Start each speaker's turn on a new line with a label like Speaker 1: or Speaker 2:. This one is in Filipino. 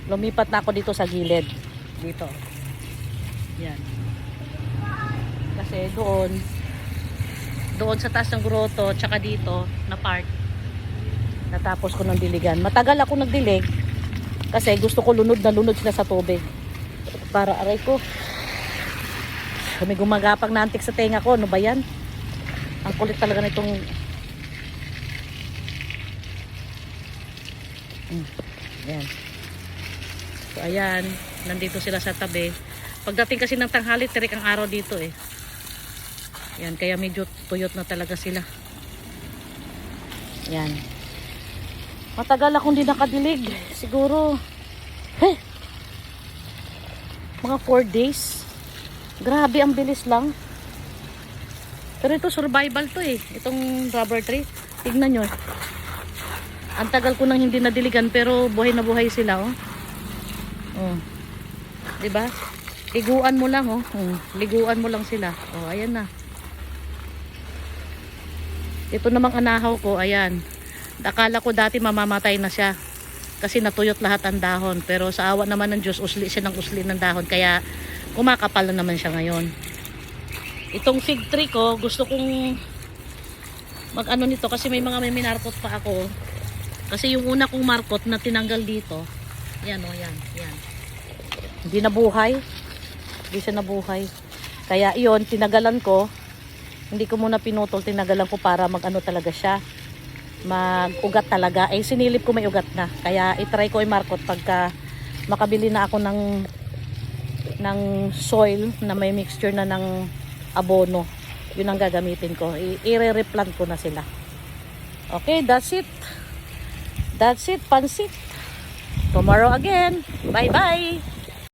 Speaker 1: lumipat na ako dito sa gilid. Dito. Yan. Kasi doon sa taas ng grotto, tsaka dito, na part, natapos ko ng diligan. Matagal ako nagdilig kasi gusto ko lunod na lunod sila sa tubig. Para aray ko. Kami gumagapang na antik sa tenga ko. Ano ba yan? Ang kulit talaga na itong ayan. So ayan, nandito sila sa tabi. Pagdating kasi ng tanghali, tirik ang araw dito eh. Ayan, kaya medyo tuyot na talaga sila. Ayan. Matagal akong di nakadilig. Siguro mga 4 days. Grabe, ang bilis lang. Pero ito survival to eh. Itong rubber tree. Tignan nyo. Ang tagal ko nang hindi nadiligan pero buhay na buhay sila oh. Oh. 'Di ba? Liguan mo lang oh. Liguan mo lang sila. Oh, ayan na. Ito namang anahaw ko, ayan. Akala ko dati mamamatay na siya kasi natuyot lahat ang dahon, pero sa awa naman ng Diyos usli siya ng usli ng dahon kaya kumakapal na naman siya ngayon. Itong fig tree ko, gusto kong mag-ano nito kasi may minarkot pa ako. Kasi yung una kong markot na tinanggal dito, yan o, yan. Hindi nabuhay. Hindi siya nabuhay. Kaya iyon, tinagalan ko. Hindi ko muna pinutol, tinagalan ko para mag-ano talaga siya. Mag-ugat talaga. Eh, sinilip ko may ugat na. Kaya itry ko i-markot pagka makabili na ako ng soil na may mixture na ng abono. Yun ang gagamitin ko. I-replant ko na sila. Okay, that's it. That's it, pansit. Tomorrow again. Bye-bye.